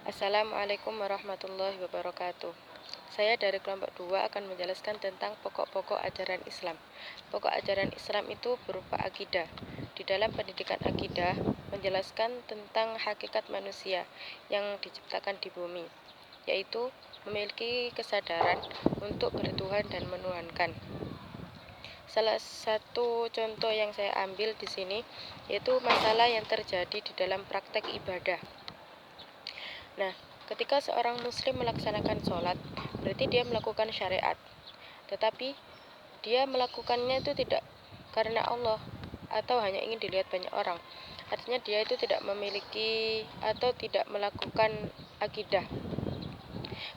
Assalamualaikum warahmatullahi wabarakatuh. Saya dari kelompok 2 akan menjelaskan tentang pokok-pokok ajaran Islam. Pokok ajaran Islam itu berupa akidah. Di dalam pendidikan akidah, menjelaskan tentang hakikat manusia yang diciptakan di bumi, yaitu memiliki kesadaran untuk bertuhan dan menuhankan. Salah satu contoh yang saya ambil di sini yaitu masalah yang terjadi di dalam praktek ibadah. Nah, ketika seorang muslim melaksanakan sholat, berarti dia melakukan syariat. Tetapi dia melakukannya itu tidak karena Allah atau hanya ingin dilihat banyak orang. Artinya dia itu tidak memiliki atau tidak melakukan akidah.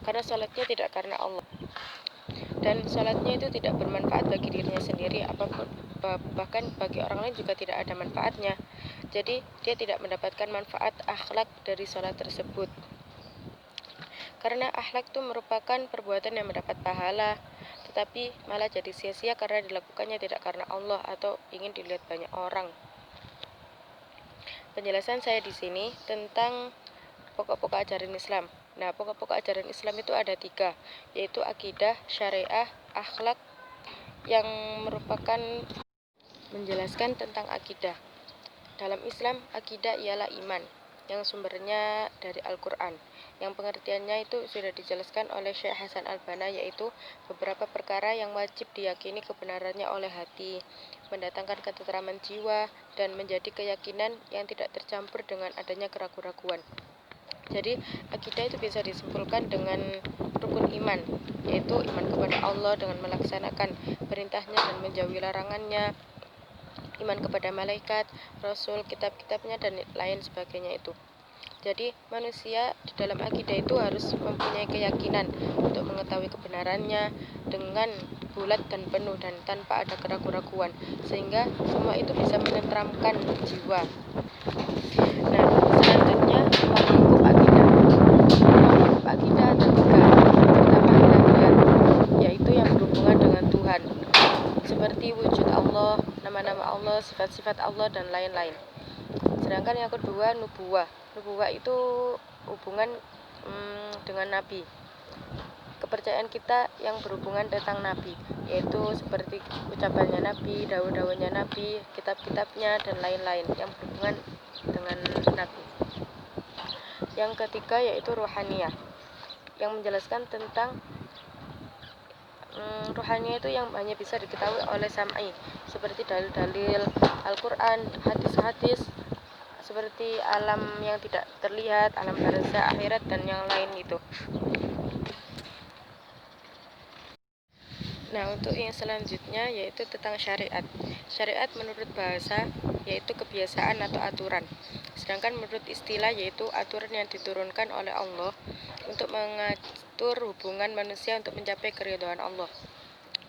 Karena sholatnya tidak karena Allah. Dan sholatnya itu tidak bermanfaat bagi dirinya sendiri, apapun bahkan bagi orang lain juga tidak ada manfaatnya. Jadi dia tidak mendapatkan manfaat akhlak dari sholat tersebut. Karena akhlak itu merupakan perbuatan yang mendapat pahala, tetapi malah jadi sia-sia karena dilakukannya tidak karena Allah atau ingin dilihat banyak orang. Penjelasan saya di sini tentang pokok-pokok ajaran Islam. Nah, pokok-pokok ajaran Islam itu ada 3, yaitu akidah, syariah, akhlak, yang merupakan menjelaskan tentang akidah. Dalam Islam, akidah ialah iman yang sumbernya dari Al-Quran, yang pengertiannya itu sudah dijelaskan oleh Syekh Hasan Al-Banna, yaitu beberapa perkara yang wajib diyakini kebenarannya oleh hati, mendatangkan ketentraman jiwa, dan menjadi keyakinan yang tidak tercampur dengan adanya keraguan-raguan. Jadi, akidah itu bisa disimpulkan dengan rukun iman, yaitu iman kepada Allah dengan melaksanakan perintahnya dan menjauhi larangannya, iman kepada malaikat, rasul, kitab-kitabnya, dan lain sebagainya itu. Jadi manusia di dalam akidah itu harus mempunyai keyakinan untuk mengetahui kebenarannya dengan bulat dan penuh dan tanpa ada keraguan-raguan, sehingga semua itu bisa menenteramkan jiwa. Nah, selanjutnya pokok akidah. Pokok akidah ada 3. Pertama ilahiyat, yaitu yang berhubungan dengan Tuhan, seperti wujud Allah, nama-nama Allah, sifat-sifat Allah, dan lain-lain. Sedangkan yang kedua nubuwah. Nubuwah itu hubungan dengan Nabi. Kepercayaan kita yang berhubungan tentang Nabi, yaitu seperti ucapannya Nabi, daun-daunnya Nabi, kitab-kitabnya, dan lain-lain yang berhubungan dengan Nabi. Yang ketiga yaitu ruhaniyah, yang menjelaskan tentang ruhaniyah itu yang hanya bisa diketahui oleh sam'i, seperti dalil-dalil Al-Quran, hadis-hadis, seperti alam yang tidak terlihat, alam barzakh, akhirat, dan yang lain itu. Nah, untuk yang selanjutnya yaitu tentang syariat. Syariat menurut bahasa yaitu kebiasaan atau aturan. Sedangkan menurut istilah yaitu aturan yang diturunkan oleh Allah untuk mengatur hubungan manusia untuk mencapai keridhaan Allah.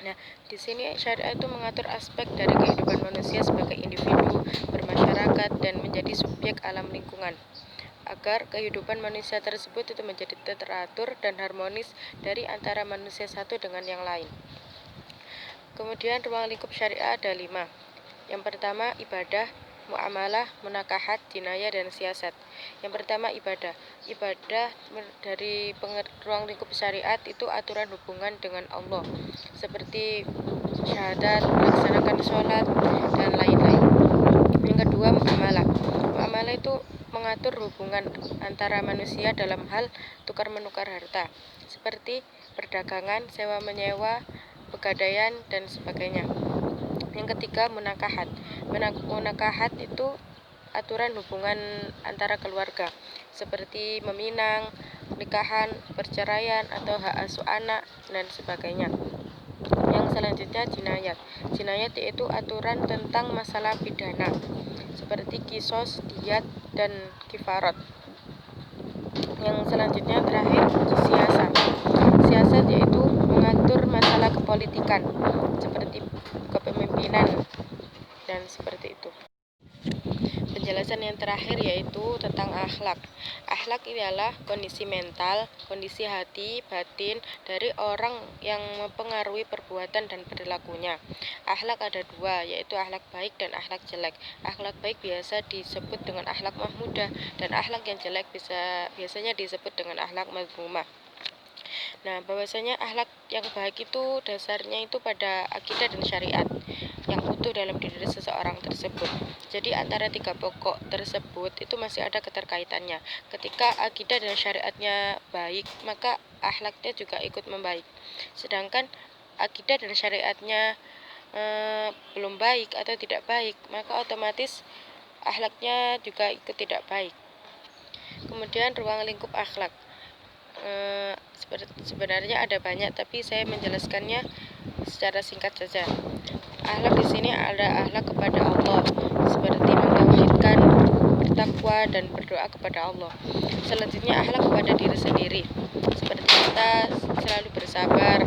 Nah, di sini syariat itu mengatur aspek dari kehidupan manusia sebagai individu, bermasyarakat, dan menjadi subjek alam lingkungan, agar kehidupan manusia tersebut itu menjadi teratur dan harmonis dari antara manusia satu dengan yang lain. Kemudian ruang lingkup syariah ada 5. Yang pertama ibadah, muamalah, munakahat, jinayah, dan siasat. Yang pertama ibadah. Ibadah dari ruang lingkup syariat itu aturan hubungan dengan Allah, seperti syahadat, melaksanakan sholat, dan lain-lain. Yang kedua muamalah. Muamalah itu mengatur hubungan antara manusia dalam hal tukar-menukar harta, seperti perdagangan, sewa-menyewa, pegadaian, dan sebagainya. Yang ketiga munakahat. Munakahat itu aturan hubungan antara keluarga, seperti meminang, nikahan, perceraian, atau hak asuh anak, dan sebagainya. Yang selanjutnya jinayat. Jinayat yaitu aturan tentang masalah pidana, seperti kisos, diyat, dan kifarat. Yang selanjutnya terakhir siasat. Siasat yaitu mengatur masalah kepolitikan, seperti kepemimpinan, dan seperti itu. penjelasan yang terakhir yaitu tentang akhlak. Akhlak ialah kondisi mental, kondisi hati, batin dari orang yang mempengaruhi perbuatan dan perilakunya. Akhlak ada dua, yaitu akhlak baik dan akhlak jelek. Akhlak baik biasa disebut dengan akhlak mahmudah, dan akhlak yang jelek biasanya disebut dengan akhlak mazmumah. Nah, bahwasanya akhlak yang baik itu dasarnya itu pada akidah dan syariat yang utuh dalam diri seseorang tersebut. Jadi antara tiga pokok tersebut itu masih ada keterkaitannya. Ketika akidah dan syariatnya baik, maka akhlaknya juga ikut membaik. Sedangkan akidah dan syariatnya belum baik atau tidak baik, maka otomatis akhlaknya juga ikut tidak baik. Kemudian ruang lingkup akhlak. Sebenarnya ada banyak, tapi saya menjelaskannya secara singkat saja. Akhlak di sini ada akhlak kepada Allah, seperti mentauhidkan, bertakwa dan berdoa kepada Allah. Selanjutnya akhlak kepada diri sendiri, seperti kita selalu bersabar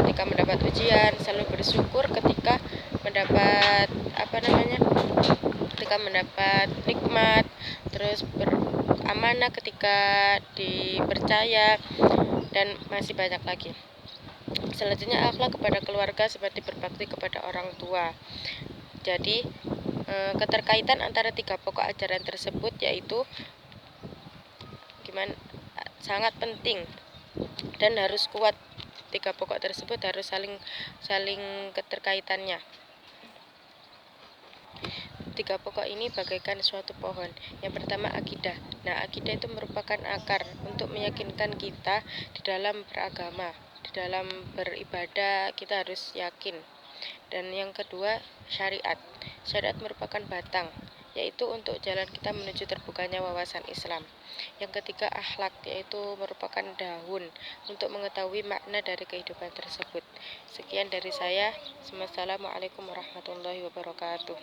ketika mendapat ujian, selalu bersyukur ketika mendapat ketika mendapat nikmat, terus beramanah ketika dipercaya, dan masih banyak lagi. Selanjutnya akhlak kepada keluarga seperti berbakti kepada orang tua. Jadi keterkaitan antara tiga pokok ajaran tersebut yaitu sangat penting dan harus kuat. Tiga pokok tersebut harus saling keterkaitannya. Tiga pokok ini bagaikan suatu pohon. Yang pertama akidah. Nah, akidah itu merupakan akar untuk meyakinkan kita di dalam beragama, di dalam beribadah kita harus yakin. Dan yang kedua syariat. Syariat merupakan batang, yaitu untuk jalan kita menuju terbukanya wawasan Islam. Yang ketiga akhlak, yaitu merupakan daun untuk mengetahui makna dari kehidupan tersebut. Sekian dari saya. Wassalamualaikum warahmatullahi wabarakatuh.